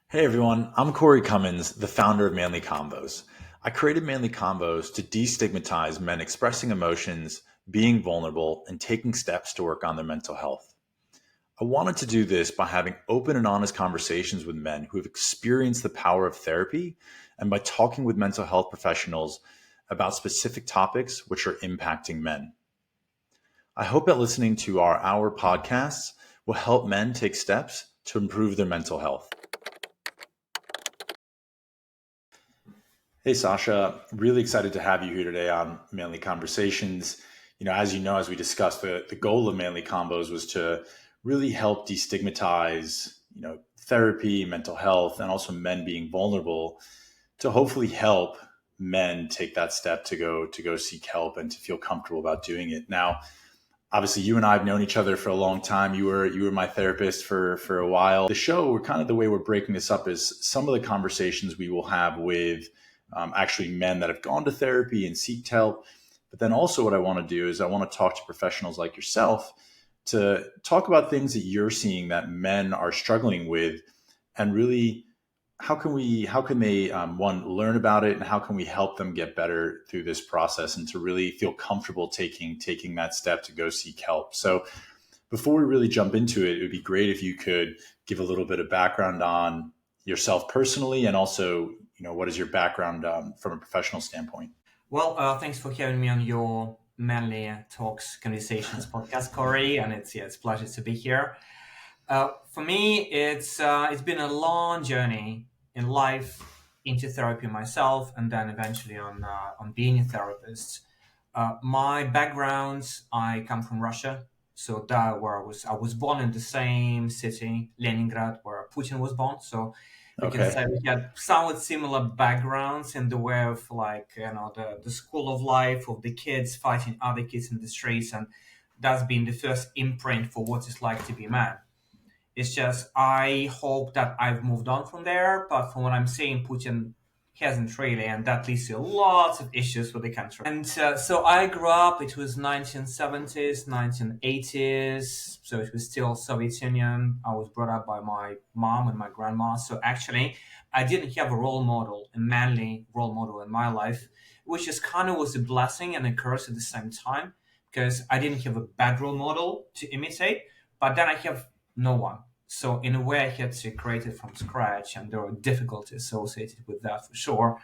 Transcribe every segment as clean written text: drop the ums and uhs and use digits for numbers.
Hey everyone, I'm Corey Cummins, the founder of Manly Convos. I created Manly Convos to destigmatize men expressing emotions, being vulnerable, and taking steps to work on their mental health. I wanted to do this by having open and honest conversations with men who have experienced the power of therapy and by talking with mental health professionals about specific topics which are impacting men. I hope that listening to our hour podcasts will help men take steps to improve their mental health. Hey, Sasha, really excited to have you here today on Manly Conversations. As we discussed, the goal of Manly Combos was to really help destigmatize, therapy, mental health, and also men being vulnerable to hopefully help men take that step to go seek help and to feel comfortable about doing it. Now, obviously you and I have known each other for a long time. You were my therapist for a while. The show, we're kind of the way we're breaking this up is some of the conversations we will have with actually men that have gone to therapy and seeked help. But then also what I want to do is I want to talk to professionals like yourself to talk about things that you're seeing that men are struggling with, and really how can they one, learn about it, and how can we help them get better through this process and to really feel comfortable taking that step to go seek help. So before we really jump into it, it would be great if you could give a little bit of background on yourself personally, and also, what is your background from a professional standpoint? Well, thanks for having me on your Manly Talks Conversations podcast, Corey, and it's a pleasure to be here. For me, it's been a long journey in life into therapy myself, and then eventually on being a therapist. My background, I come from Russia, so that where I was born in the same city, Leningrad, where Putin was born. So we can Okay. say we had somewhat similar backgrounds in the way of like the school of life of the kids fighting other kids in the streets, and that's been the first imprint for what it's like to be a man. It's just I hope that I've moved on from there, but from what I'm seeing, Putin hasn't really, and that leads to lots of issues with the country. And so I grew up. It was 1970s, 1980s, so it was still Soviet Union. I was brought up by my mom and my grandma. So actually, I didn't have a role model, a manly role model in my life, which is kind of was a blessing and a curse at the same time because I didn't have a bad role model to imitate, but then I have no one. So in a way, I had to create it from scratch, and there were difficulties associated with that for sure.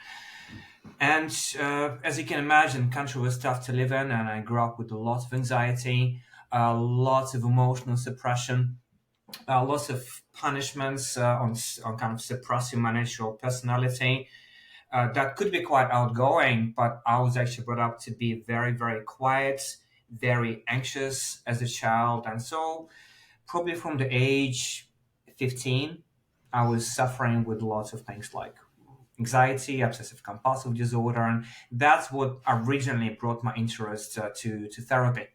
And as you can imagine, country was tough to live in, and I grew up with a lot of anxiety, lots of emotional suppression, lots of punishments on kind of suppressing my natural personality. That could be quite outgoing, but I was actually brought up to be very, very quiet, very anxious as a child, and so probably from the age 15, I was suffering with lots of things like anxiety, obsessive compulsive disorder, and that's what originally brought my interest to therapy.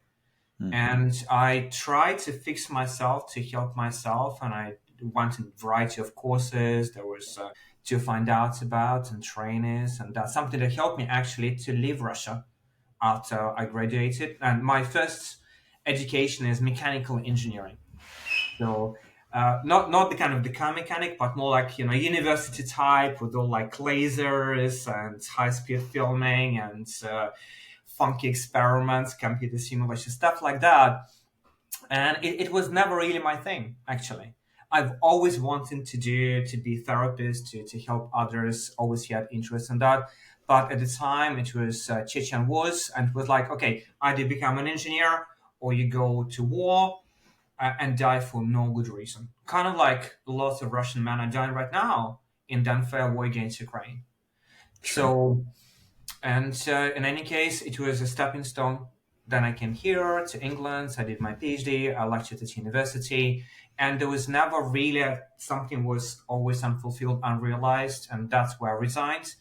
Hmm. And I tried to fix myself, to help myself, and I went in a variety of courses. There was to find out about and trainings, and that's something that helped me actually to leave Russia after I graduated. And my first education is mechanical engineering. So not the kind of the car mechanic, but more like university type with all like lasers and high speed filming and funky experiments, computer simulation, stuff like that. And it was never really my thing actually. I've always wanted to be a therapist, to help others. Always had interest in that. But at the time, it was Chechen wars, and it was like, okay, either become an engineer or you go to war and die for no good reason. Kind of like lots of Russian men are dying right now in the unfair war against Ukraine. Sure. So, and in any case, it was a stepping stone. Then I came here to England. I did my PhD. I lectured at university, and there was never really something was always unfulfilled, unrealized, and that's where I resigned.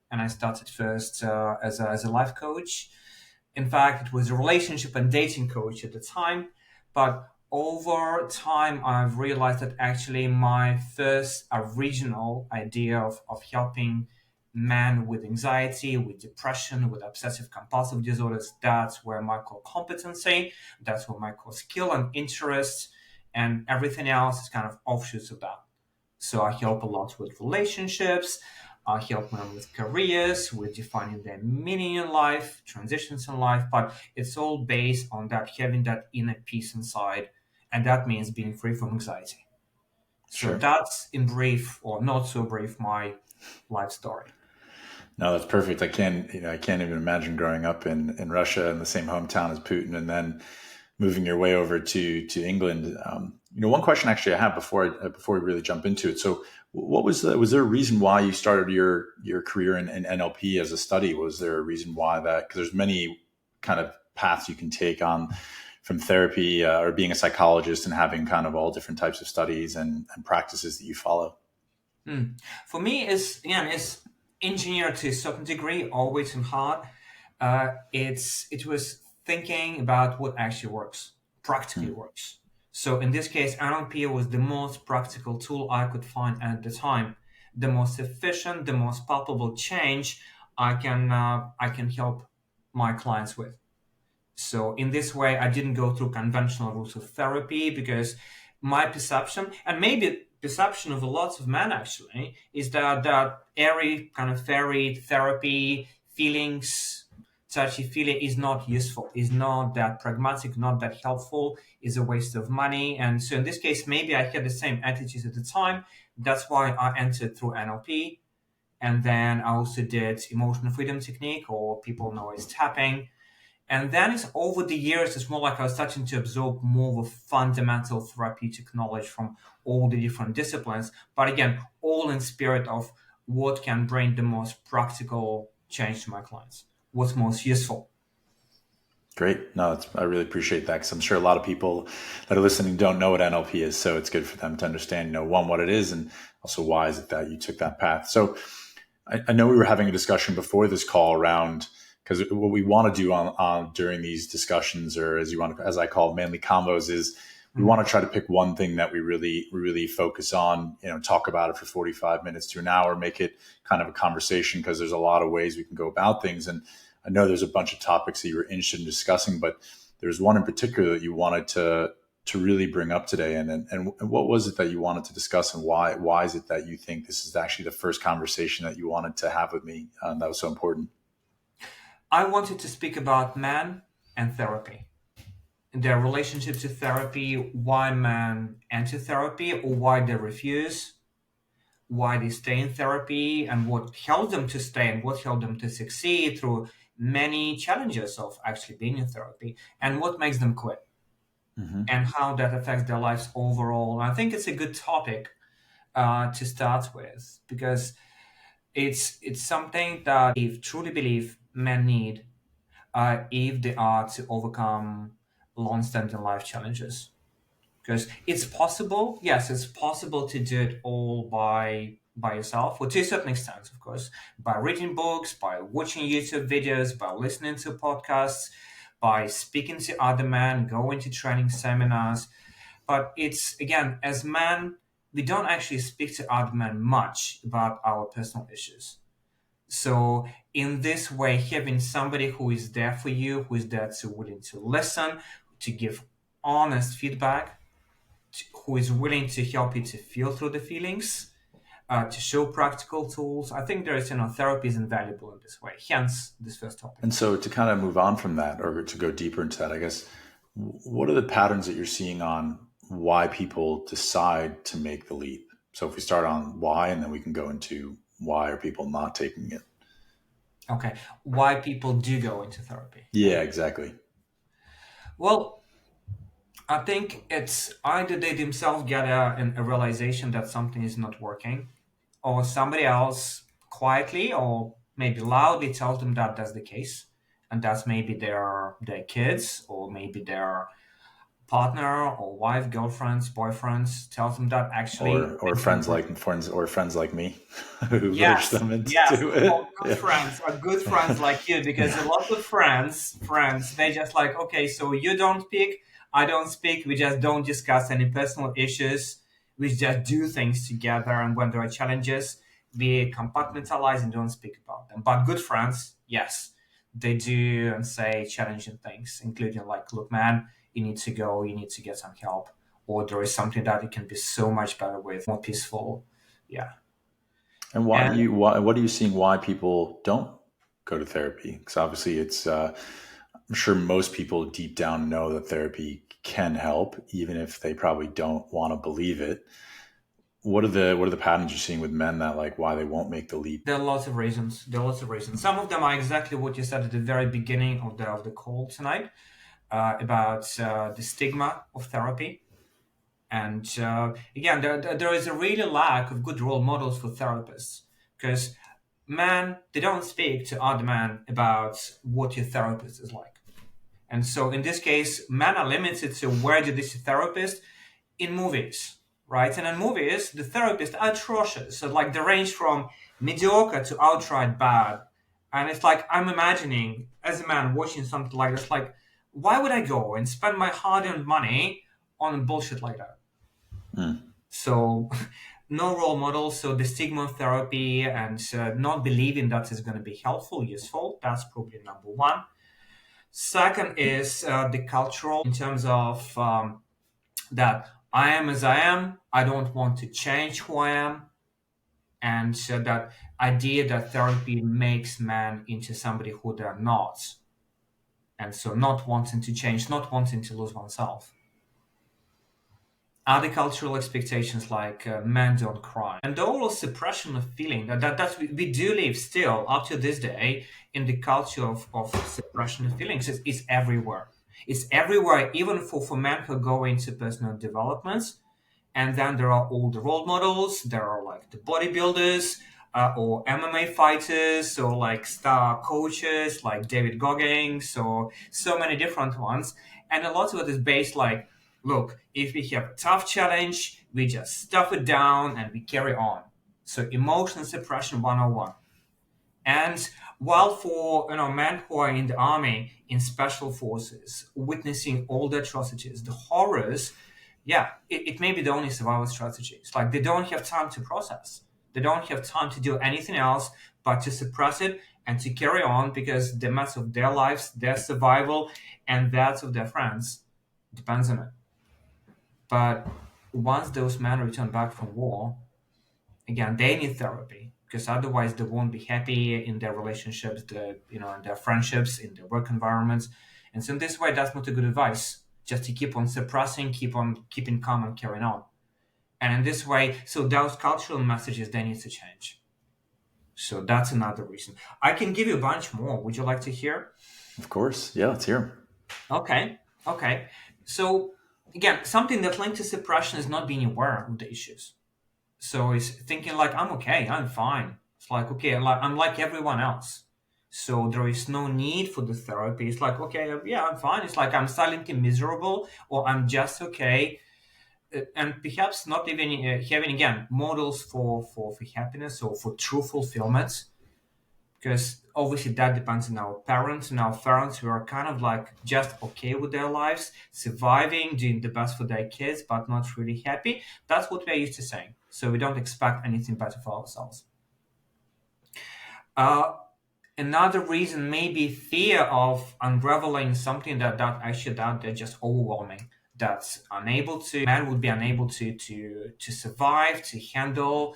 And I started first as a life coach. In fact, it was a relationship and dating coach at the time. But over time, I've realized that actually my first original idea of helping men with anxiety, with depression, with obsessive compulsive disorders, that's where my core competency, that's where my core skill and interest, and everything else is kind of offshoots of that. So I help a lot with relationships. I help them with careers, with defining their meaning in life, transitions in life. But it's all based on that having that inner peace inside, and that means being free from anxiety. So Sure. that's in brief, or not so brief, my life story. No, that's perfect. I can't even imagine growing up in Russia in the same hometown as Putin, and then moving your way over to England. One question actually I have before we really jump into it. So, what was there a reason why you started your career in NLP as a study? Was there a reason why that? Because there's many kind of paths you can take on from therapy or being a psychologist and having kind of all different types of studies and practices that you follow. For me, it's engineered to a certain degree, always in hard. It was thinking about what actually works, practically Hmm. works. So in this case, NLP was the most practical tool I could find at the time, the most efficient, the most palpable change I can help my clients with. So in this way, I didn't go through conventional routes of therapy because my perception, and maybe perception of a lot of men actually, is that airy kind of fairy therapy, feelings, touchy feely is not useful, is not that pragmatic, not that helpful, is a waste of money. And so in this case, maybe I had the same attitudes at the time. That's why I entered through NLP. And then I also did emotional freedom technique, or people know as tapping. And then it's over the years, it's more like I was starting to absorb more of a fundamental therapeutic knowledge from all the different disciplines. But again, all in spirit of what can bring the most practical change to my clients, what's most useful. Great. No, I really appreciate that because I'm sure a lot of people that are listening don't know what NLP is. So it's good for them to understand, one, what it is, and also why is it that you took that path. So I know we were having a discussion before this call around because what we want to do on during these discussions, or as I call it, mainly combos, is we Mm. want to try to pick one thing that we really focus on, talk about it for 45 minutes to an hour, make it kind of a conversation because there's a lot of ways we can go about things. And I know there's a bunch of topics that you were interested in discussing, but there's one in particular that you wanted to really bring up today. And what was it that you wanted to discuss, and why is it that you think this is actually the first conversation that you wanted to have with me that was so important? I wanted to speak about men and therapy, their relationship to therapy, why men enter therapy or why they refuse, why they stay in therapy, and what helped them to stay and what helped them to succeed through many challenges of actually being in therapy, and what makes them quit Hmm. and how that affects their lives overall. I think it's a good topic to start with because it's something that I truly believe men need if they are to overcome long-standing life challenges. Because it's possible, yes, it's possible to do it all by yourself, or to a certain extent, of course, by reading books, by watching YouTube videos, by listening to podcasts, by speaking to other men, going to training seminars. But it's again, as men, we don't actually speak to other men much about our personal issues. So in this way, having somebody who is there for you, who is there to willing to listen, to give honest feedback, who is willing to help you to feel through the feelings, to show practical tools. I think therapy is invaluable in this way. Hence, this first topic. And so to kind of move on from that, or to go deeper into that, I guess, what are the patterns that you're seeing on why people decide to make the leap? So if we start on why, and then we can go into why are people not taking it? Okay, why people do go into therapy? Yeah, exactly. Well, I think it's either they themselves get a realization that something is not working, or somebody else quietly or maybe loudly tells them that that's the case, and that's maybe their kids or maybe their partner or wife, girlfriends, boyfriends tells them that actually Or things don't friends work. like me who urge Yes, them into yes. do Or it. good Yeah. friends, or good friends like you, because a lot of friends, they just like, okay, so you don't speak, I don't speak, we just don't discuss any personal issues, we just do things together, and when there are challenges, we compartmentalize and don't speak about them. But good friends, yes, they do and say challenging things, including like, look, man, you need to go, you need to get some help, or there is something that it can be so much better with, more peaceful. Yeah. And And what are you seeing why people don't go to therapy? Because obviously I'm sure most people deep down know that therapy can help, even if they probably don't want to believe it. What are the patterns you're seeing with men that like why they won't make the leap? there are lots of reasons. There are lots of reasons. Some of them are exactly what you said at the very beginning of the call tonight, about the stigma of therapy. And again, there is a really lack of good role models for therapists, because men, they don't speak to other men about what your therapist is like. And so in this case, men are limited to where do they see therapist in movies, right? And in movies, the therapists are atrocious. So like they range from mediocre to outright bad. And it's like I'm imagining as a man watching something like this, like, why would I go and spend my hard-earned money on bullshit like that? Hmm. So no role models. So the stigma of therapy and not believing that is going to be helpful, useful. That's probably number one. Second is the cultural, in terms of that I am as I am. I don't want to change who I am. And so that idea that therapy makes men into somebody who they're not. And so not wanting to change, not wanting to lose oneself. Other cultural expectations like men don't cry. And the overall suppression of feeling, we do live still up to this day in the culture of suppression of feelings is everywhere. It's everywhere, even for men who go into personal developments. And then there are all the role models. There are like the bodybuilders or MMA fighters or like star coaches like David Goggins or so many different ones. And a lot of it is based like, look, if we have a tough challenge, we just stuff it down and we carry on. So emotional suppression 101. And while for men who are in the army, in special forces, witnessing all the atrocities, the horrors, yeah, it may be the only survival strategy. It's like they don't have time to process. They don't have time to do anything else but to suppress it and to carry on, because the mess of their lives, their survival, and that of their friends depends on it. But once those men return back from war, again, they need therapy, because otherwise they won't be happy in their relationships, in their friendships, in their work environments. And so in this way, that's not a good advice. Just to keep on suppressing, keep on keeping calm and carrying on. And in this way, so those cultural messages, they need to change. So that's another reason. I can give you a bunch more. Would you like to hear? Of course. Yeah, let's hear 'em. Okay. Okay. So again, something that linked to suppression is not being aware of the issues. So it's thinking like, I'm okay, I'm fine. It's like, okay, I'm like everyone else. So there is no need for the therapy. It's like, okay, yeah, I'm fine. It's like I'm silently miserable, or I'm just okay. And perhaps not even having, again, models for happiness or for true fulfillment, because obviously that depends on our parents and our parents, who are kind of like just okay with their lives, surviving, doing the best for their kids, but not really happy. That's what we're used to saying. So we don't expect anything better for ourselves. Uh, Another reason may be fear of unraveling something that actually that they're just overwhelming. That's unable to man would be unable to survive, to handle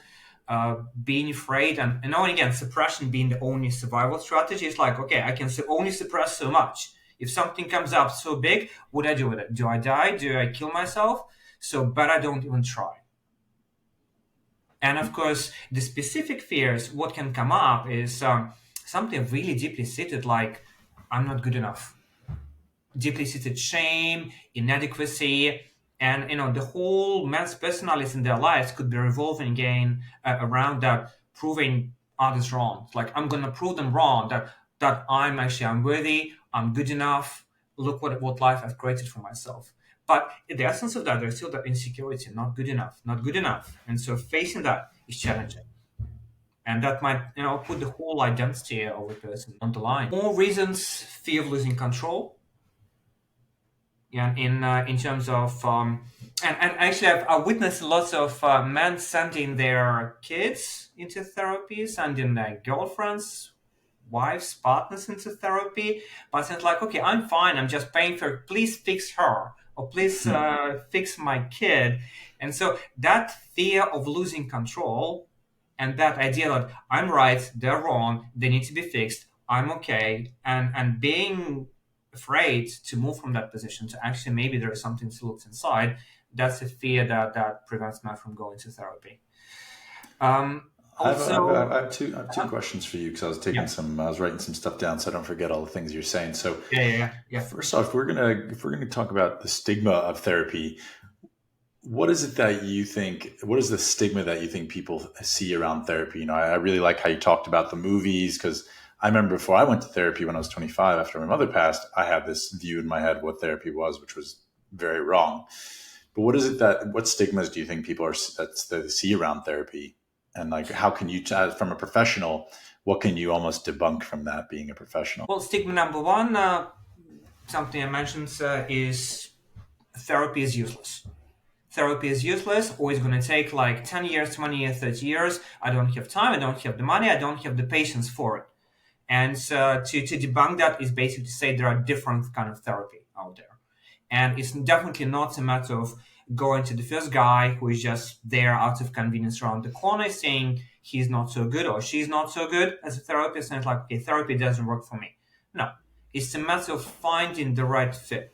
being afraid, and again, suppression being the only survival strategy. It's like, okay, I can only suppress so much. If something comes up so big, what do I do with it? Do I die? Do I kill myself? So but I don't even try. And of course, the specific fears, what can come up is something really deeply seated, like I'm not good enough, deeply seated shame, inadequacy, and the whole man's personalities in their lives could be revolving again around that, proving others wrong. Like I'm gonna prove them wrong, that I'm worthy, I'm good enough. Look what life I've created for myself. But in the essence of that, there's still that insecurity, not good enough, not good enough. And so facing that is challenging. And that might, put the whole identity of a person on the line. More reasons: fear of losing control. Yeah, in terms of and actually I've witnessed lots of men sending their kids into therapy, sending their girlfriends, wives, partners into therapy, but it's like, okay, I'm fine, I'm just paying for it. Please fix her. or please Hmm. fix my kid. And so that fear of losing control and that idea that I'm right, they're wrong, they need to be fixed, I'm okay, and being afraid to move from that position to actually maybe there is something to look inside, that's a fear that prevents me from going to therapy. Also, I have two questions for you because yeah, I was writing some stuff down so I don't forget all the things you're saying. So yeah, yeah, yeah, yeah. first off, if we're gonna talk about the stigma of therapy, what is it that you think? What is the stigma that you think people see around therapy? I really like how you talked about the movies because I remember before I went to therapy when I was 25, after my mother passed, I had this view in my head what therapy was, which was very wrong. But what stigmas do you think people that they see around therapy? And like, how can you, from a professional, what can you almost debunk from that being a professional? Well, stigma number one, something I mentioned is therapy is useless. Therapy is useless, or it's going to take like 10 years, 20 years, 30 years. I don't have time, I don't have the money, I don't have the patience for it. And to debunk that is basically to say there are different kind of therapy out there. And it's definitely not a matter of going to the first guy who is just there out of convenience around the corner saying he's not so good or she's not so good as a therapist. And it's like, okay, therapy doesn't work for me. No, it's a matter of finding the right fit,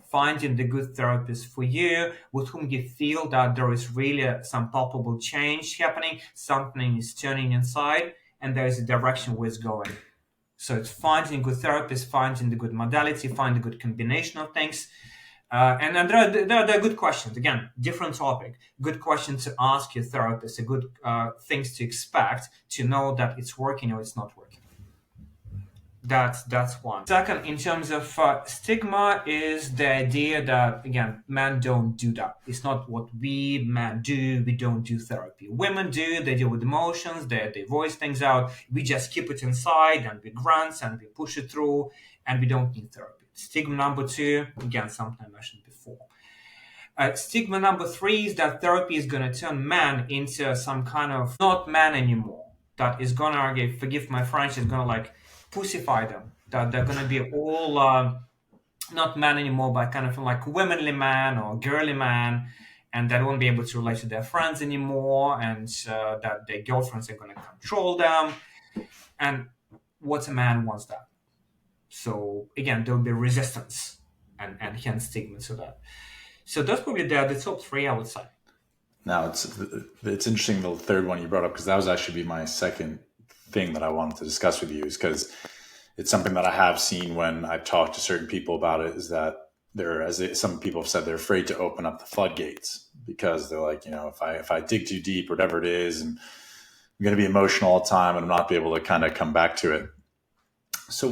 finding the good therapist for you, with whom you feel that there is really some palpable change happening, something is turning inside, and there is a direction where it's going. So it's finding a good therapist, finding the good modality, find a good combination of things. And there are good questions. Again, different topic. Good questions to ask your therapist, a good things to expect to know that it's working or it's not working. That's one. Second, in terms of stigma, is the idea that again, men don't do that. It's not what we men do. We don't do therapy. Women do. They deal with emotions. They voice things out. We just keep it inside and we grunt and we push it through, and we don't need therapy. Stigma number two, again, something I mentioned before. Stigma number three is that therapy is going to turn man into some kind of not man anymore. That is going to, forgive my French, is going to like pussify them. That they're going to be all not man anymore, but kind of like womanly man or girly man. And they won't be able to relate to their friends anymore. And that their girlfriends are going to control them. And what a man wants that. So again, there will be resistance and hence stigma to that. So that's probably the top three, I would say. Now it's interesting the third one you brought up because that was actually be my second thing that I wanted to discuss with you is because it's something that I have seen when I've talked to certain people about it is that some people have said they're afraid to open up the floodgates because they're like, if I dig too deep, whatever it is, and I'm going to be emotional all the time and I'm not be able to kind of come back to it. So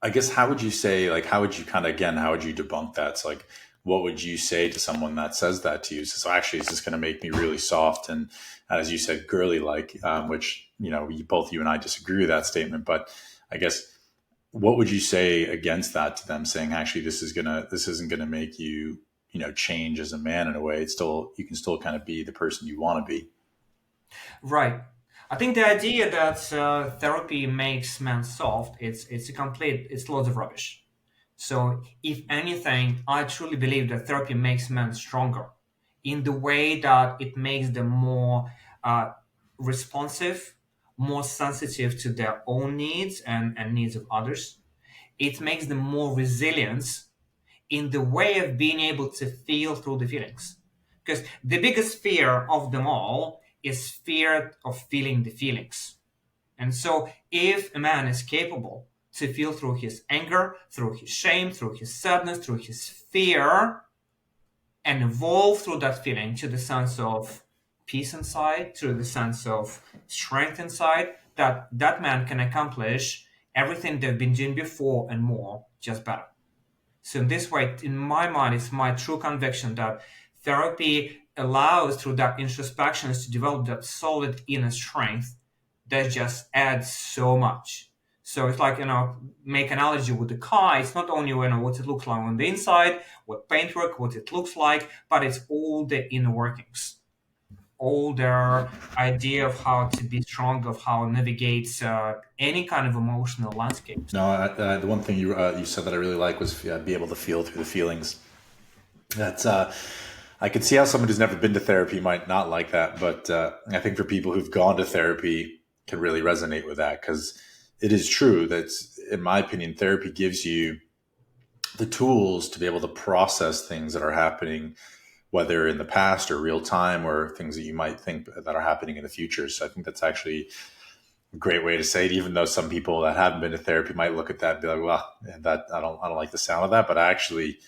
I guess, how would you say, like, how would you how would you debunk that? So like, what would you say to someone that says that to you? So actually, it's just going to make me really soft and, as you said, girly like, which, both you and I disagree with that statement. But I guess, what would you say against that to them saying, actually, this isn't going to make you, change as a man in a way. You can still kind of be the person you want to be. Right. I think the idea that therapy makes men soft, it's loads of rubbish. So if anything, I truly believe that therapy makes men stronger in the way that it makes them more responsive, more sensitive to their own needs and needs of others. It makes them more resilient in the way of being able to feel through the feelings. Because the biggest fear of them all is fear of feeling the feelings. And so if a man is capable to feel through his anger, through his shame, through his sadness, through his fear, and evolve through that feeling to the sense of peace inside, to the sense of strength inside, that man can accomplish everything they've been doing before and more, just better. So in this way, in my mind, it's my true conviction that therapy allows through that introspection to develop that solid inner strength that just adds so much. So it's like, make analogy with the car. It's not only what it looks like on the inside, what paintwork, what it looks like, but it's all the inner workings. older idea of how to be strong, of how navigate any kind of emotional landscapes. No, the one thing you said that I really like was be able to feel through the feelings. That's I could see how someone who's never been to therapy might not like that, but I think for people who've gone to therapy can really resonate with that, because it is true that, in my opinion, therapy gives you the tools to be able to process things that are happening, whether in the past or real time, or things that you might think that are happening in the future. So I think that's actually a great way to say it, even though some people that haven't been to therapy might look at that and be like, well, that I don't like the sound of that, but actually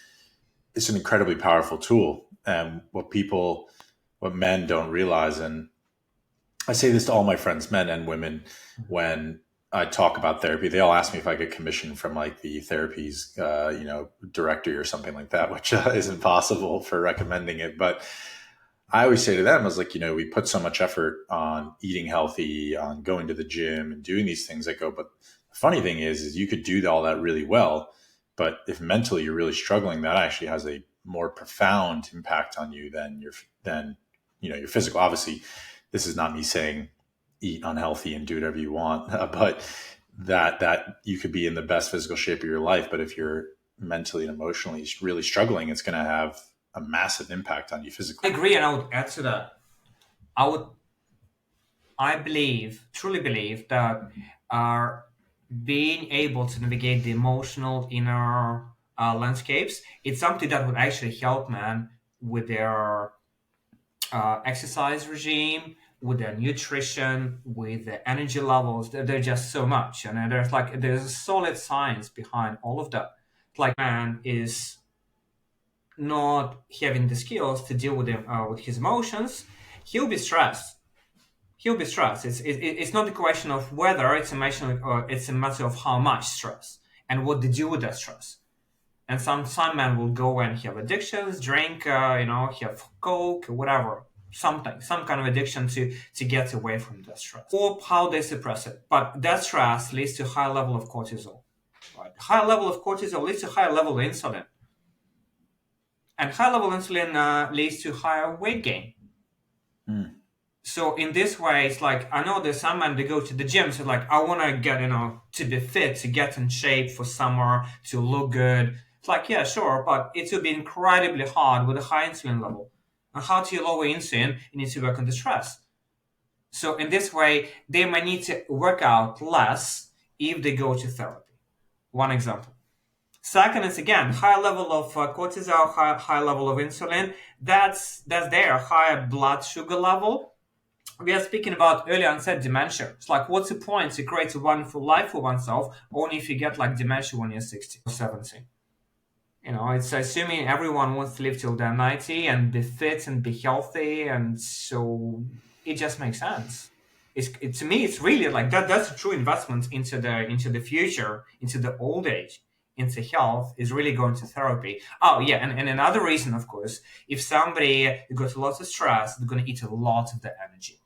it's an incredibly powerful tool. And what men don't realize, and I say this to all my friends, men and women, when I talk about therapy, they all ask me if I get commission from like the therapy's, directory or something like that, which isn't possible for recommending it. But I always say to them, I was like, we put so much effort on eating healthy, on going to the gym and doing these things. I go, but the funny thing is you could do all that really well, but if mentally you're really struggling, that actually has a more profound impact on you than your physical. Obviously, this is not me saying eat unhealthy and do whatever you want, but that you could be in the best physical shape of your life, but if you're mentally and emotionally really struggling, it's going to have a massive impact on you I physically. agree, and I would add to that. I would, I believe, truly believe that uh, being able to navigate the emotional inner landscapes, it's something that would actually help man with their exercise regime, with their nutrition, with their energy levels. There's just so much, and there's a solid science behind all of that. Like man is not having the skills to deal with his emotions, he'll be stressed. He'll be stressed. It's not a question of whether it's emotional, or it's a matter of how much stress and what to do with that stress. And some men will go and have addictions, drink, have coke, whatever, something, some kind of addiction to get away from that stress, or how they suppress it. But that stress leads to high level of cortisol. Right? High level of cortisol leads to higher level of insulin, and high level insulin leads to higher weight gain. Mm. So in this way, it's like I know there's some men that go to the gym, so like I want to get to be fit, to get in shape for summer, to look good. It's like yeah, sure, but it will be incredibly hard with a high insulin level. And how do you lower insulin? You need to work on the stress. So in this way, they might need to work out less if they go to therapy. One example. Second is again high level of cortisol, high level of insulin. That's there. Higher blood sugar level. We are speaking about early onset dementia. It's like, what's the point to create a wonderful life for oneself only if you get like dementia when you're 60 or 70? It's assuming everyone wants to live till they're 90 and be fit and be healthy, and so it just makes sense. To me, it's really like that. That's a true investment into the future, into the old age, into health is really going to therapy. Oh yeah, and another reason, of course, if somebody got a lot of stress, they're going to eat a lot of the energy.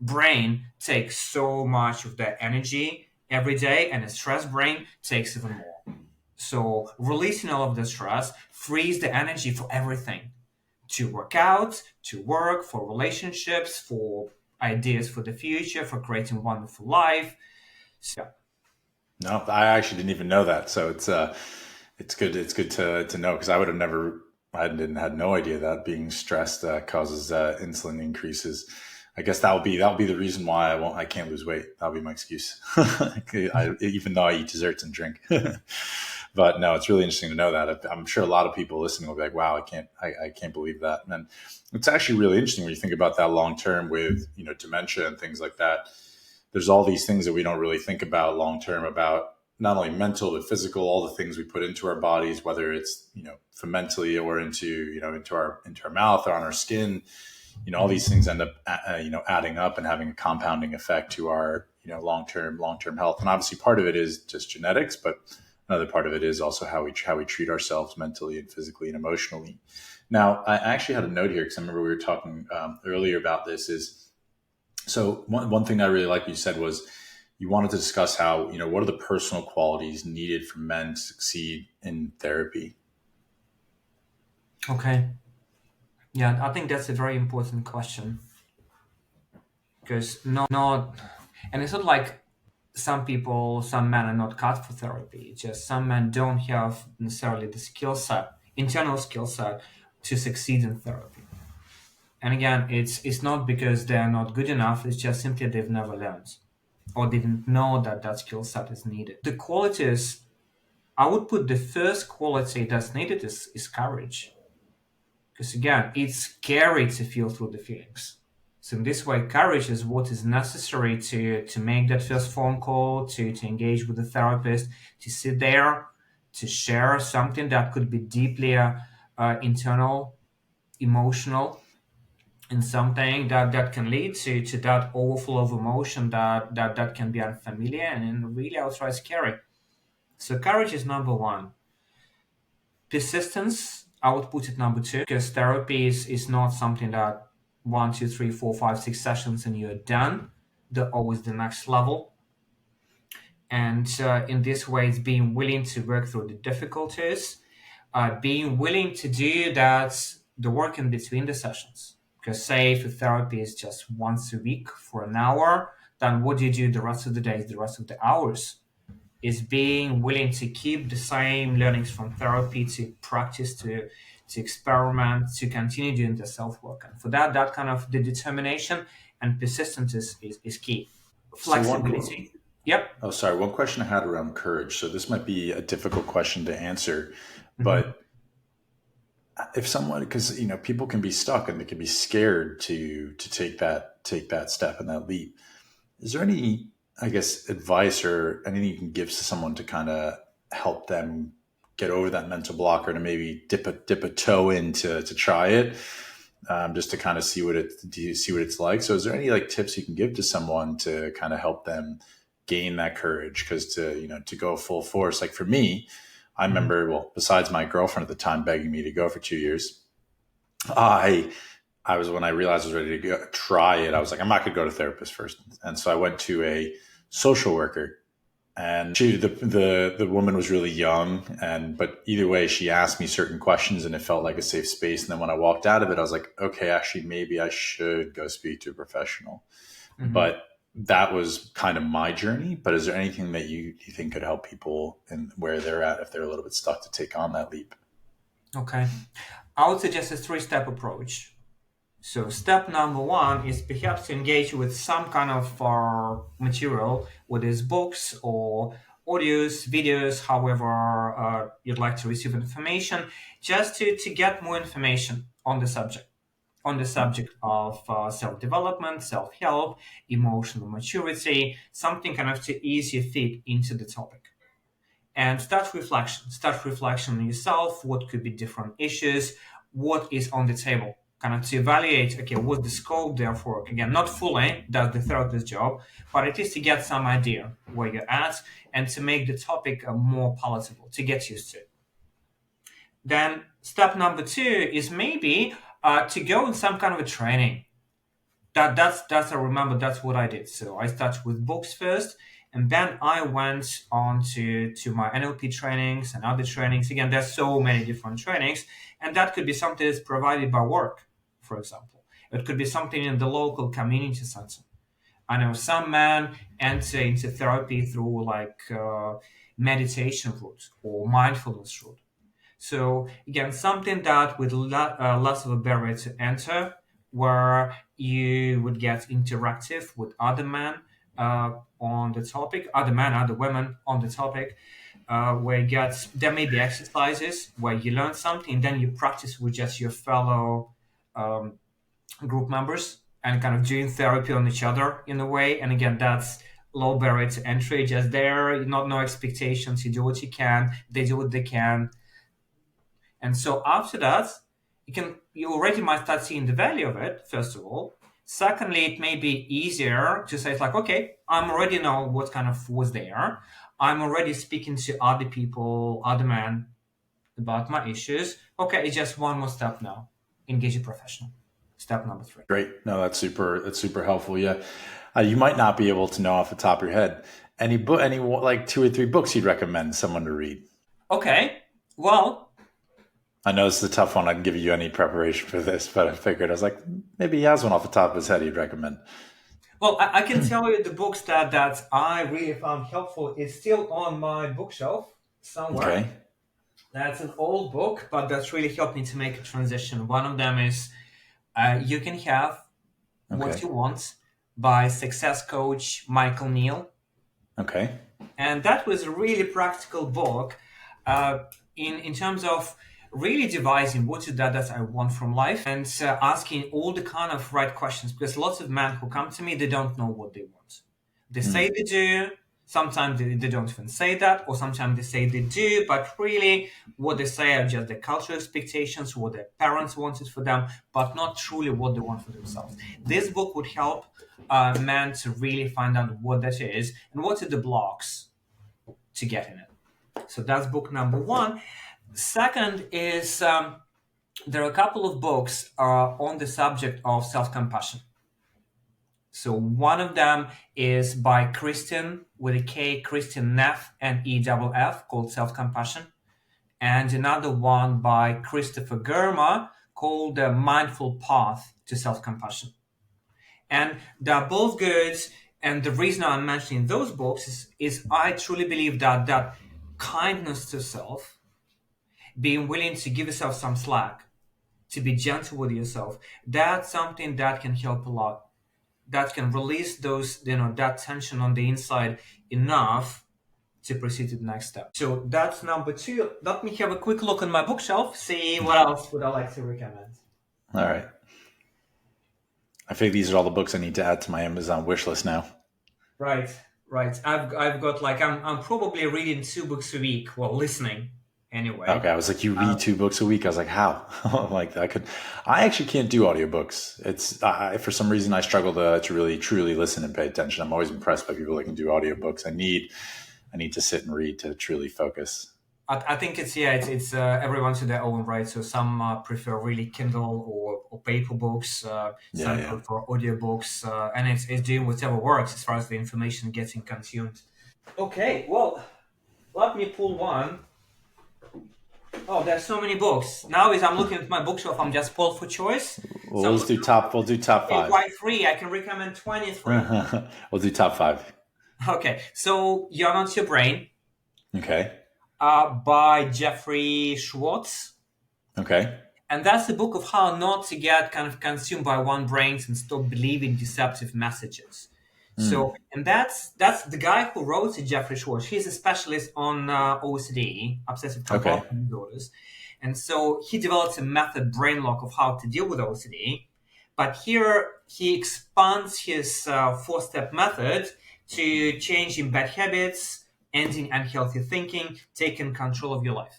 Brain takes so much of their energy every day, and a stressed brain takes even more. So releasing all of the stress frees the energy for everything, to work out, to work, for relationships, for ideas for the future, for creating a wonderful life. So, No, I actually didn't even know that. So it's good. It's good to know, because I would have never. I didn't had no idea that being stressed causes insulin increases. I guess that'll be the reason why I can't lose weight. That'll be my excuse. Even though I eat desserts and drink. But no, it's really interesting to know that. I'm sure a lot of people listening will be like, "Wow, I can't believe that." And it's actually really interesting when you think about that long term with dementia and things like that. There's all these things that we don't really think about long term, about not only mental but physical, all the things we put into our bodies, whether it's from mentally or into our mouth or on our skin. All these things end up adding up and having a compounding effect to our long term health. And obviously part of it is just genetics, but another part of it is also how we treat ourselves mentally and physically and emotionally. Now, I actually had a note here because I remember we were talking earlier about this. Is so one thing I really like what you said was you wanted to discuss how what are the personal qualities needed for men to succeed in therapy. okay. Yeah, I think that's a very important question. because not, and it's not like some people, some men are not cut for therapy. It's just some men don't have necessarily the skill set, internal skill set, to succeed in therapy. And again, it's not because they're not good enough. It's just simply they've never learned or didn't know that that skill set is needed. The qualities, I would put the first quality that's needed is courage. Because again, it's scary to feel through the feelings. So in this way, courage is what is necessary to make that first phone call, to engage with the therapist, to sit there, to share something that could be deeply internal, emotional, and something that can lead to that overflow of emotion that can be unfamiliar and really outright scary. So courage is number one. Persistence, I would put it number two, because therapy is not something that one, two, three, four, five, six sessions and you're done. They're always the next level. And in this way, it's being willing to work through the difficulties, being willing to do that, the work in between the sessions. Because say if a therapy is just once a week for an hour, then what do you do the rest of the days, the rest of the hours? Is being willing to keep the same learnings from therapy, to practice, to experiment, to continue doing the self work. And for that, that kind of the determination and persistence is key. So Flexibility. Yep. one question I had around courage. So this might be a difficult question to answer, Hmm. but if someone, because people can be stuck and they can be scared to take that step and that leap. Is there any, I guess, advice or anything you can give to someone to kind of help them get over that mental block, or to maybe dip a toe in to try it, just to kind of see what it's like? So, is there any like tips you can give to someone to kind of help them gain that courage? Because to go full force, like for me, I Hmm. remember, well, besides my girlfriend at the time begging me to go for 2 years, I I was when I realized I was ready to try it. I was like, I'm not going to go to therapist first, and so I went to a social worker. And the woman was really young, and but either way, she asked me certain questions, and it felt like a safe space. And then when I walked out of it, I was like, okay, actually, maybe I should go speak to a professional. Hmm. But that was kind of my journey. But is there anything that you think could help people and where they're at if they're a little bit stuck to take on that leap? Okay. I would suggest a three-step approach. So step number one is perhaps to engage with some kind of material, whether it's books or audios, videos, however you'd like to receive information, just to get more information on the subject of self-development, self-help, emotional maturity, something kind of to ease your feet into the topic. And start reflection on yourself, what could be different issues, what is on the table, kind of to evaluate, okay, what's the scope therefore, again, not fully, that's the therapist's job, but at least to get some idea where you're at and to make the topic more palatable, to get used to it. Then step number two is maybe to go in some kind of a training. That's I remember that's what I did. So I started with books first, and then I went on to my NLP trainings and other trainings. Again, there's so many different trainings, and that could be something that's provided by work, for example. It could be something in the local community center. I know some men enter into therapy through like meditation route or mindfulness route. So again, something that with less of a barrier to enter, where you would get interactive with other men on the topic, other men, other women on the topic, where you get there may be exercises where you learn something, then you practice with just your fellow um, group members and kind of doing therapy on each other in a way. And again, that's low barrier to entry, just there, not no expectations. You do what you can, they do what they can, and so after that, you already might start seeing the value of it, first of all. Secondly, it may be easier to say it's like, okay, I'm already know what kind of was there. I'm already speaking to other people, other men about my issues. Okay, it's just one more step now. Engage a professional. Step number three. Great. No, that's super helpful. Yeah, you might not be able to know off the top of your head any like two or three books you'd recommend someone to read. Okay, well, I know this is a tough one. I didn't give you any preparation for this, but I figured I was like, maybe he has one off the top of his head he'd recommend. Well, I can tell you the books that I really found helpful is still on my bookshelf somewhere. Okay. That's an old book, but that's really helped me to make a transition. One of them is You Can Have What Okay. You Want by success coach Michael Neal. Okay. And that was a really practical book uh, in terms of really devising what is that I want from life and asking all the kind of right questions because lots of men who come to me they don't know what they want. They say Mm. they do. Sometimes they don't even say that, or sometimes they say they do, but really what they say are just the cultural expectations, what their parents wanted for them, but not truly what they want for themselves. This book would help men to really find out what that is and what are the blocks to get in it. So that's book number one. Second is there are a couple of books on the subject of self-compassion. So one of them is by Kristen with a K, Kristen Neff and EFF called Self-Compassion. And another one by Christopher Germer called The Mindful Path to Self-Compassion. And they're both good. And the reason I'm mentioning those books is I truly believe that kindness to self, being willing to give yourself some slack, to be gentle with yourself, that's something that can help a lot. That can release that tension on the inside enough to proceed to the next step. So that's number two. Let me have a quick look on my bookshelf, see what else would I like to recommend. All right. I think these are all the books I need to add to my Amazon wish list now. Right, right. I've got like I'm probably reading 2 books a week while listening anyway. Okay, I was like, you Uh, read 2 books a week? I was like, how? Like I could. I actually can't do audiobooks. It's for some reason I struggle to really truly listen and pay attention. I'm always impressed by people that can do audiobooks. I need to sit and read to truly focus. I think it's everyone to their own, right? So some prefer really Kindle or paper books. Yeah, Some yeah. prefer audiobooks, and it's doing whatever works as far as the information getting consumed. Okay, well, let me pull one. Oh, there's so many books. Now as I'm looking at my bookshelf, I'm just pulled for choice. Well, So I'm let's do looking top. We'll do top okay, five. why three? I can recommend 23. We'll do top five. Okay, so You're Not Your Brain Okay. by Jeffrey Schwartz. Okay. And that's the book of how not to get kind of consumed by one brains and stop believing deceptive messages. Mm. So, and that's the guy who wrote it, Jeffrey Schwartz. He's a specialist on OCD, obsessive Okay. compulsive disorders, and so he develops a method, brain lock, of how to deal with OCD. But here he expands his four-step method to changing bad habits, ending unhealthy thinking, taking control of your life.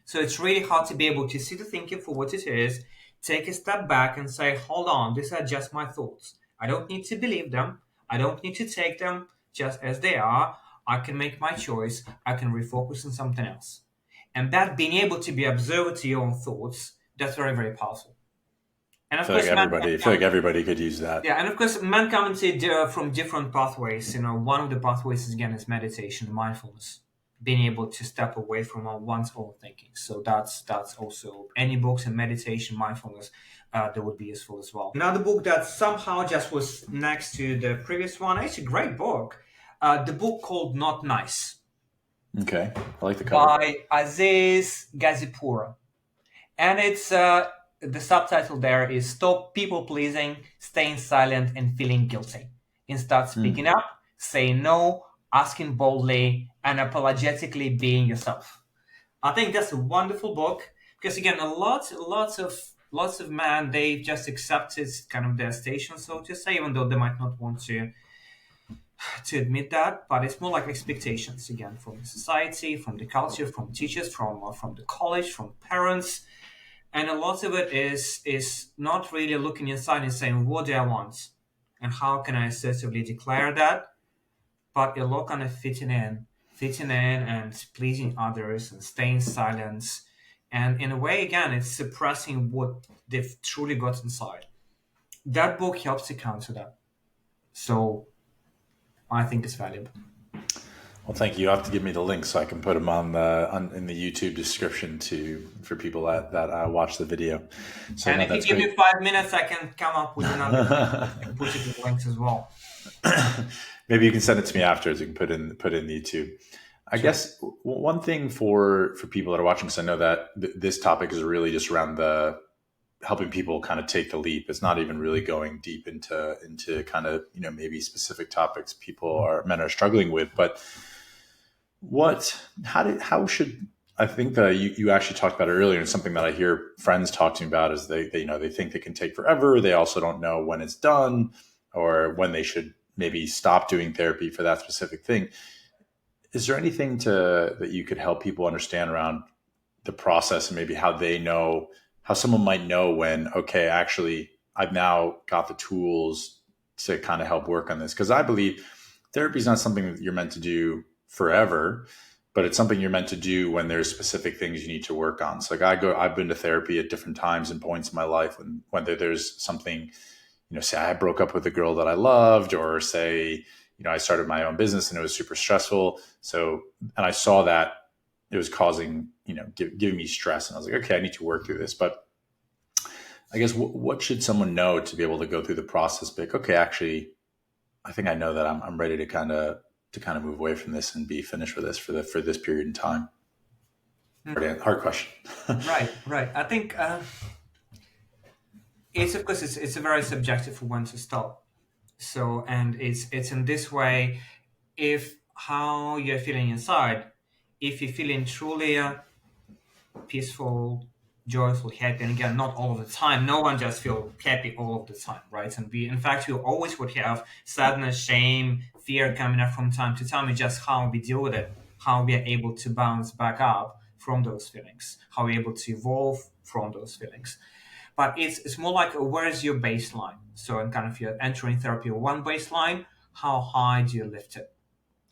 So it's really hard to be able to see the thinking for what it is, take a step back and say, hold on, these are just my thoughts. I don't need to believe them. I don't need to take them just as they are. I can make my choice. I can refocus on something else. And that being able to be observant to your own thoughts, that's very, very powerful. And I of feel like course, everybody. I feel like everybody could use that. yeah, and of course, men come into from different pathways. You know, one of the pathways is again is meditation, mindfulness, being able to step away from one's own thinking. So that's also any books in meditation, mindfulness that would be useful as well. Another book that somehow just was next to the previous one. It's a great book. The book called Not Nice Okay. I like the cover. by Aziz Gazipura. And it's the subtitle there is Stop People Pleasing, Staying Silent, and Feeling Guilty. Instead, speaking Mm. up, saying no, asking boldly, and apologetically being yourself. I think that's a wonderful book because again, lots of men they just accepted kind of their station, so to say, even though they might not want to admit that, but it's more like expectations again from the society, from the culture, from teachers, from the college, from parents, and a lot of it is not really looking inside and saying what do I want and how can I assertively declare that, but a lot kind of fitting in and pleasing others and staying silent, and in a way again it's suppressing what they've truly got inside. That book helps to counter that, so I think it's valuable. Well, thank you. You have to give me the link so I can put them on in the YouTube description for people that watch the video. So And no, if you that's give great. me 5 minutes, I can come up with another link and put it in links as well. Maybe you can send it to me afterwards. You can put in YouTube. I Sure. guess one thing for people that are watching, because I know that this topic is really just around the helping people kind of take the leap. It's not even really going deep into kind of maybe specific topics men are struggling with. But how should I think that you actually talked about it earlier, and something that I hear friends talk to me about is they think it can take forever. They also don't know when it's done or when they should maybe stop doing therapy for that specific thing. Is there anything that you could help people understand around the process and maybe how someone might know when, okay, actually I've now got the tools to kind of help work on this? Because I believe therapy is not something that you're meant to do forever, but it's something you're meant to do when there's specific things you need to work on. So like I've been to therapy at different times and points in my life when whether there's something, say I broke up with a girl that I loved, or say, I started my own business and it was super stressful. So, and I saw that it was causing, giving me stress. And I was like, okay, I need to work through this. But I guess what should someone know to be able to go through the process? Be like, okay, actually, I think I know that I'm ready to kind of move away from this and be finished with this for this period in time. Hard question. Right, right. I think it's of course it's a very subjective for one to stop. So, and it's in this way, if how you're feeling inside, if you're feeling truly peaceful, joyful, happy, and again, not all of the time. No one just feel happy all of the time, right? And we, in fact, we always would have sadness, shame, fear coming up from time to time. It's just how we deal with it, how we are able to bounce back up from those feelings, how we're able to evolve from those feelings. But it's more like where is your baseline? So, in kind of you're entering therapy, one baseline, how high do you lift it?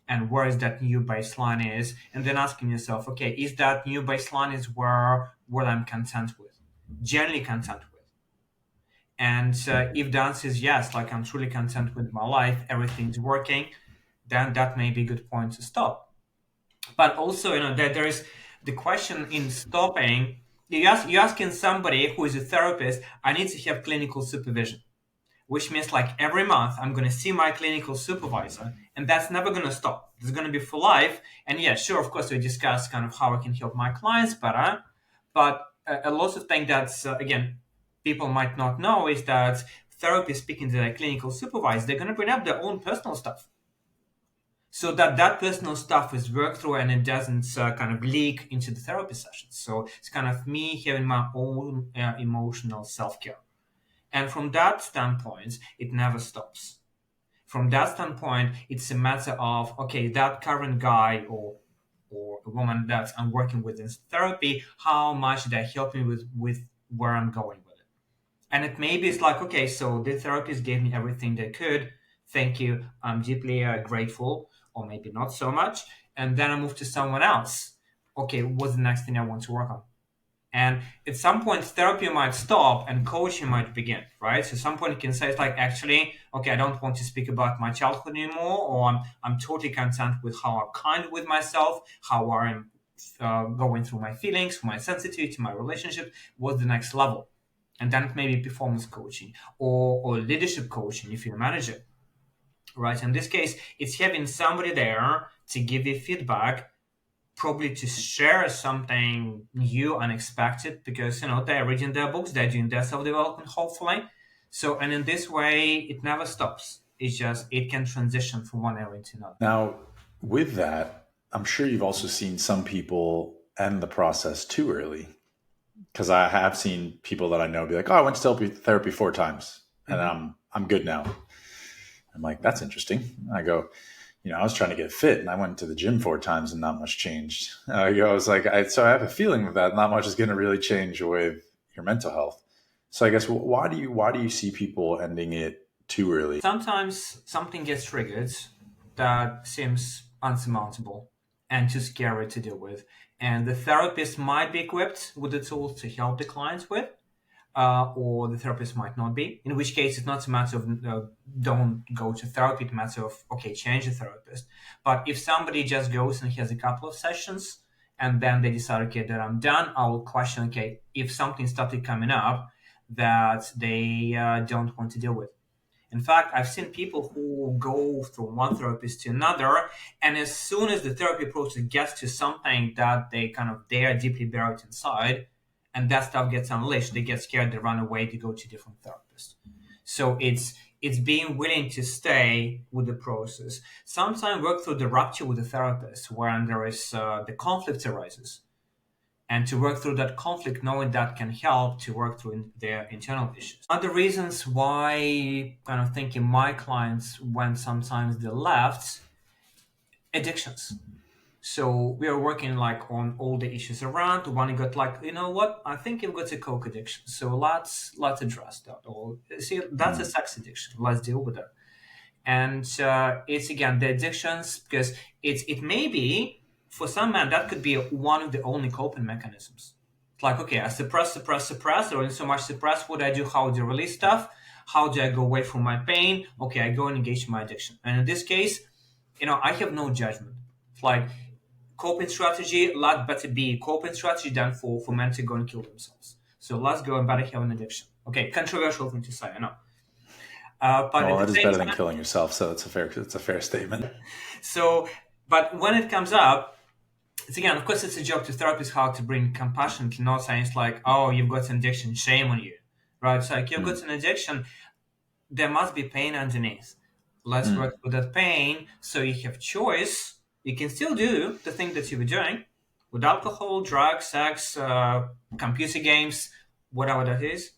And where is that new baseline is, and then asking yourself, okay, is that new baseline is where what I'm content with, generally content with? And if the answer is yes, like I'm truly content with my life, everything's working, then that may be a good point to stop. But also, that there is the question in stopping. You're asking somebody who is a therapist, I need to have clinical supervision, which means like every month I'm going to see my clinical supervisor, and that's never going to stop. It's going to be for life. And yeah, sure, of course, we discuss kind of how I can help my clients better. But a lot of things that's, again, people might not know is that therapists speaking to their clinical supervisor, they're going to bring up their own personal stuff. So that personal stuff is worked through and it doesn't kind of leak into the therapy sessions. So it's kind of me having my own emotional self-care. And from that standpoint, it never stops. From that standpoint, it's a matter of, okay, that current guy or a woman that I'm working with in therapy, how much they help me with where I'm going with it. And it maybe it's like, okay, so the therapist gave me everything they could. Thank you. I'm deeply grateful, or maybe not so much. And then I move to someone else. Okay, what's the next thing I want to work on? And at some point, therapy might stop and coaching might begin, right? So at some point, you can say, it's like, actually, okay, I don't want to speak about my childhood anymore, or I'm totally content with how I'm kind with myself, how I'm going through my feelings, my sensitivity, my relationship. What's the next level? And then it may be performance coaching or leadership coaching if you're a manager, right? In this case, it's having somebody there to give you feedback, probably to share something new, unexpected, because they're reading their books, they're doing their self-development, hopefully. So, and in this way, it never stops. It's just it can transition from one area to another. Now, with that, I'm sure you've also seen some people end the process too early. Because I have seen people that I know be like, "Oh, I went to therapy 4 times, and Mhm. I'm good now." I'm like, "That's interesting." I go, I was trying to get fit, and I went to the gym 4 times, and not much changed. I was like, so I have a feeling that not much is going to really change with your mental health. So I guess why do you see people ending it too early? Sometimes something gets triggered that seems unsurmountable and too scary to deal with. And the therapist might be equipped with the tools to help the clients with. or the therapist might not be. In which case, it's not a matter of don't go to therapy. It's a matter of, okay, change the therapist. But if somebody just goes and has a couple of sessions and then they decide, okay, that I'm done, I will question, okay, if something started coming up that they don't want to deal with. In fact, I've seen people who go from one therapist to another, and as soon as the therapy process gets to something that they are deeply buried inside, and that stuff gets unleashed, they get scared, they run away, they go to different therapists. So it's being willing to stay with the process. Sometimes work through the rupture with the therapist, when there is the conflict arises, and to work through that conflict, knowing that can help to work through their internal issues. Other reasons why kind of thinking my clients, when sometimes they left, addictions. So we are working like on all the issues around. One got like, you know what? I think you've got a coke addiction. So let's address that. Or see, that's a sex addiction. Let's deal with that. And it's again the addictions, because it may be for some men that could be one of the only coping mechanisms. It's like, okay, I suppress, or so much suppress. What do I do? How do I release stuff? How do I go away from my pain? Okay, I go and engage in my addiction. And in this case, I have no judgment. It's like coping strategy, lot better be coping strategy than for men to go and kill themselves. So let's go and better have an addiction. Okay, controversial thing to say, I know. But at Well, the that is same better than time, killing yourself, so it's a fair statement. so, but when it comes up, it's again, of course, it's a job to therapists how to bring compassion, to not saying it's like, oh, you've got an addiction, shame on you, right? It's like, you've got an addiction, there must be pain underneath. Let's work with that pain so you have choice. You can still do the thing that you were doing with alcohol, drugs, sex, computer games, whatever that is,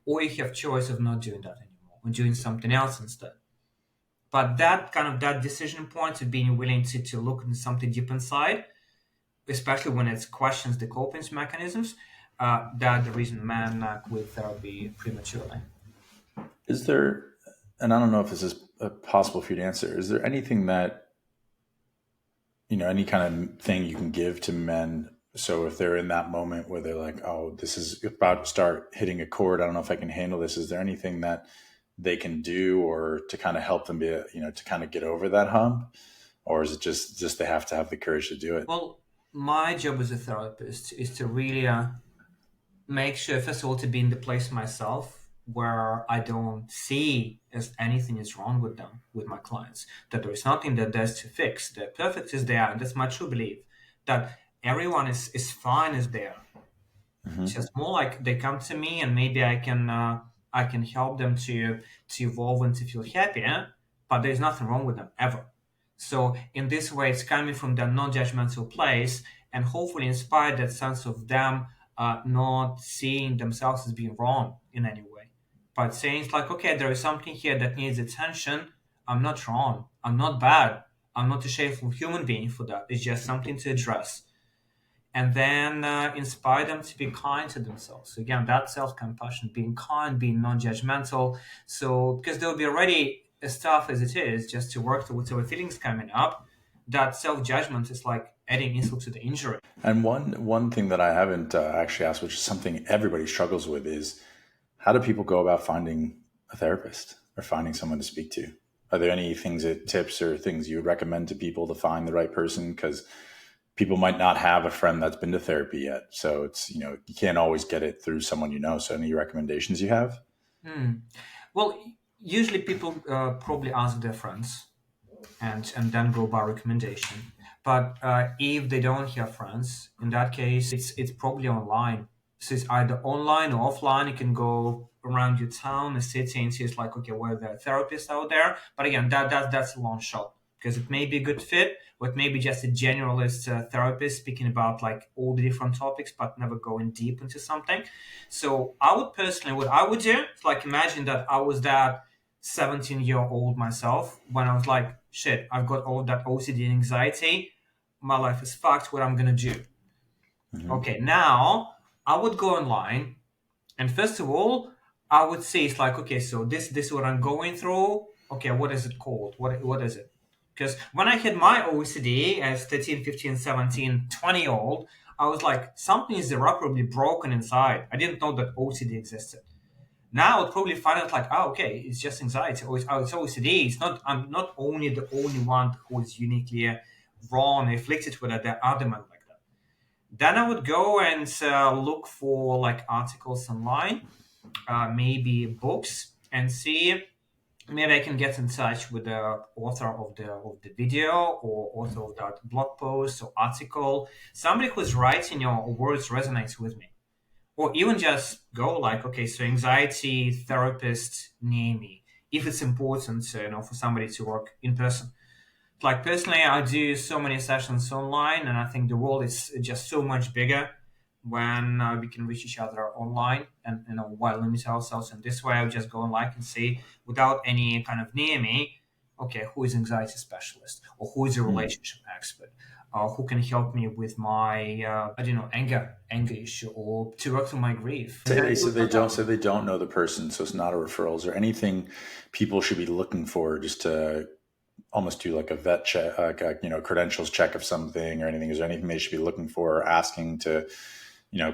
or you have choice of not doing that anymore and doing something else instead. But that decision point of being willing to look into something deep inside, especially when it questions the coping mechanisms, that the reason men quit therapy prematurely. Is there, and I don't know if this is possible for you to answer, is there anything that, any kind of thing you can give to men? So if they're in that moment where they're like, oh, this is about to start hitting a chord, I don't know if I can handle this. Is there anything that they can do or to kind of help them be, to kind of get over that hump? Or is it just they have to have the courage to do it? Well, my job as a therapist is to really make sure, first of all, to be in the place myself where I don't see as anything is wrong with them, with my clients, that there is nothing that there's to fix. The perfect is there, and that's my true belief, that everyone is fine as they are. It's just more like they come to me, and maybe I can help them to evolve and to feel happier, but there's nothing wrong with them ever. So in this way, it's coming from that non-judgmental place, and hopefully inspire that sense of them not seeing themselves as being wrong in any way, but saying it's like, okay, there is something here that needs attention. I'm not wrong. I'm not bad. I'm not a shameful human being for that. It's just something to address, and then inspire them to be kind to themselves. So again, that self-compassion, being kind, being non-judgmental. So because there will be already as tough as it is just to work through whatever feelings coming up, that self-judgment is like adding insult to the injury. And one thing that I haven't actually asked, which is something everybody struggles with, is how do people go about finding a therapist or finding someone to speak to? Are there any tips or things you would recommend to people to find the right person? Because people might not have a friend that's been to therapy yet. So it's, you can't always get it through someone you know. So any recommendations you have? Well, usually people probably ask their friends and then go by recommendation. But if they don't have friends, in that case, it's probably online. So it's either online or offline. You can go around your town, a city, and see it's like, okay, where there are therapists out there. But again, that's a long shot, because it may be a good fit, or it may be just a generalist therapist speaking about like all the different topics, but never going deep into something. So I would personally, what I would do is like imagine that I was that 17-year-old myself when I was like, shit, I've got all that OCD and anxiety. My life is fucked. What I'm gonna do? Okay, now I would go online, and first of all, I would say it's like, okay, so this is what I'm going through. Okay, what is it called? What is it? Because when I had my OCD as 13, 15, 17, 20-year-old, I was like, something is irreparably broken inside. I didn't know that OCD existed. Now I'd probably find out like, oh, okay, it's just anxiety, or it's OCD. It's not. I'm not only the only one who is uniquely wrong, afflicted with it. There are other men like that. Then I would go and look for like articles online, maybe books, and see maybe I can get in touch with the author of the video or author of that blog post or article, somebody who's writing your words resonates with me. Or even just go like, okay, so anxiety therapist near me, if it's important, for somebody to work in person. Like personally, I do so many sessions online, and I think the world is just so much bigger when we can reach each other online, and while limit ourselves in this way. I would just go online and see without any kind of near me, okay, who is anxiety specialist or who is a Hmm. relationship expert, who can help me with my I don't know, anger issue, or to work through my grief, and Say then I they do say it like that. they don't know the person, so it's not a referral. Is there anything people should be looking for just to almost do like a vet check, like a, credentials check of something or anything? Is there anything they should be looking for or asking to,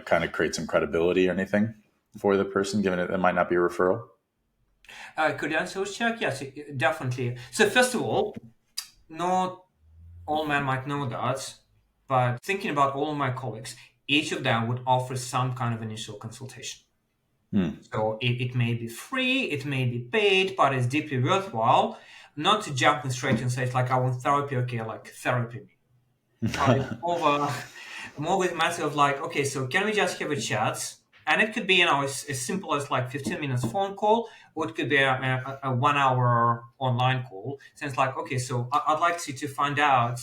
kind of create some credibility or anything for the person, given it might not be a referral? Credentials check, yes, definitely. So first of all, not all men might know that, but thinking about all of my colleagues, each of them would offer some kind of initial consultation. Hmm. So it may be free, it may be paid, but it's deeply worthwhile. Not to jump in straight and say it's like I want therapy, okay, like therapy me. But it's more with a matter of like, okay, so can we just have a chat? And it could be, as simple as like 15 minutes phone call, or it could be a 1 hour online call. So it's like, okay, so I'd like to find out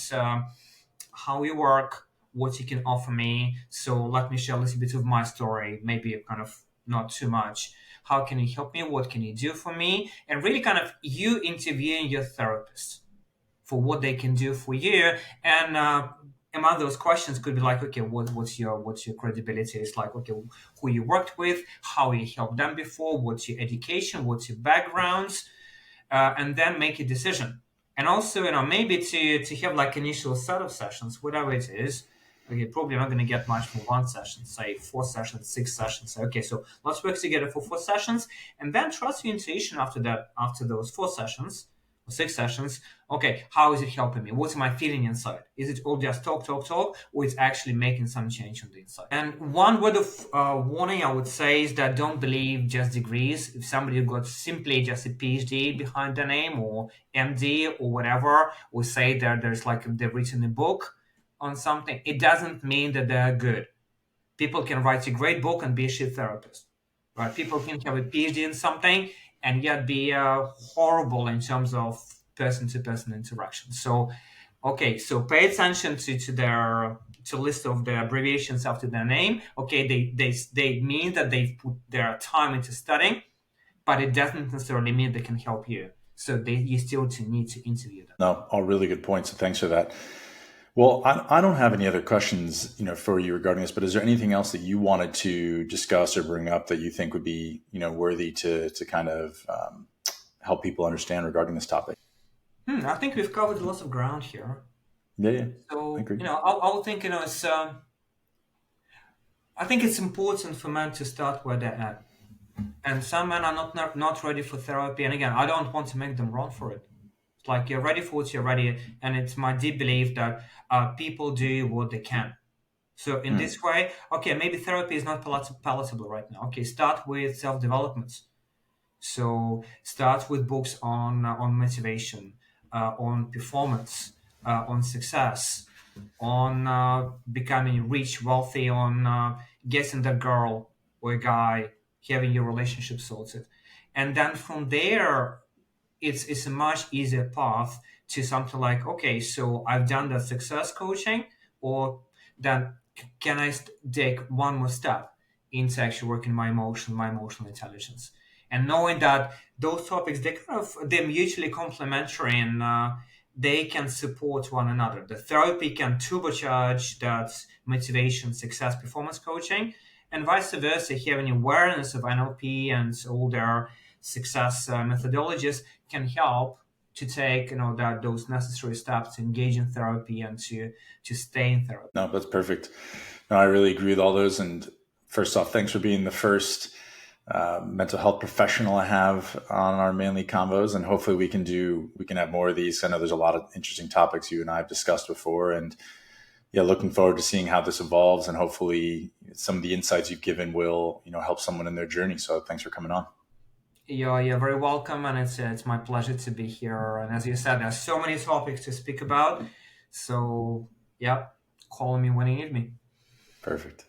how you work, what you can offer me. So let me share a little bit of my story, maybe kind of not too much. How can you help me? What can you do for me? And really kind of you interviewing your therapist for what they can do for you. And among those questions could be like, okay, what's your credibility? It's like, okay, who you worked with, how you helped them before, what's your education, what's your backgrounds, and then make a decision. And also, maybe to have like initial set of sessions, whatever it is. Okay, probably not going to get much from one session, say 4 sessions, 6 sessions. Say, okay, so let's work together for 4 sessions, and then trust your intuition after that, after those 4 sessions or 6 sessions. Okay, how is it helping me? What's my feeling inside? Is it all just talk, talk, talk, or it's actually making some change on the inside? And one word of warning I would say is that don't believe just degrees. If somebody got simply just a PhD behind their name, or MD or whatever, or say that there's like they've written a book on something, it doesn't mean that they're good. People can write a great book and be a shit therapist, right? People can have a PhD in something and yet be horrible in terms of person-to-person interaction. So, okay, so pay attention to their to list of the abbreviations after their name. Okay, they mean that they've put their time into studying, but it doesn't necessarily mean they can help you. So you still need to interview them. No, all really good points. So thanks for that. Well, I don't have any other questions, for you regarding this, but is there anything else that you wanted to discuss or bring up that you think would be, worthy to kind of help people understand regarding this topic? I think we've covered lots of ground here. Yeah, yeah, I So, agree. I would think, I think it's important for men to start where they're at. And some men are not ready for therapy. And again, I don't want to make them run for it. It's like you're ready for what you're ready. And it's my deep belief that people do what they can. So in Hmm. this way, okay, maybe therapy is not palatable right now. Okay, start with self-development. So start with books on motivation, on performance, on success, on becoming rich, wealthy, on getting the girl or a guy, having your relationship sorted, and then from there, it's a much easier path to something like, okay, so I've done that success coaching, or then can I take one more step into actually working my emotional intelligence, and knowing that those topics they're mutually complementary, and they can support one another. The therapy can turbocharge that motivation, success, performance coaching, and vice versa. Having awareness of NLP and all their success methodologies can help to take that those necessary steps to engage in therapy and to stay in therapy. No, that's perfect. No, I really agree with all those. And first off, thanks for being the first mental health professional I have on our Manly Convos, and hopefully we can have more of these. I know there's a lot of interesting topics you and I have discussed before, and yeah, looking forward to seeing how this evolves, and hopefully some of the insights you've given will help someone in their journey. So thanks for coming on. You're very welcome, and it's my pleasure to be here. And as you said, there's so many topics to speak about. So yeah, call me when you need me. Perfect.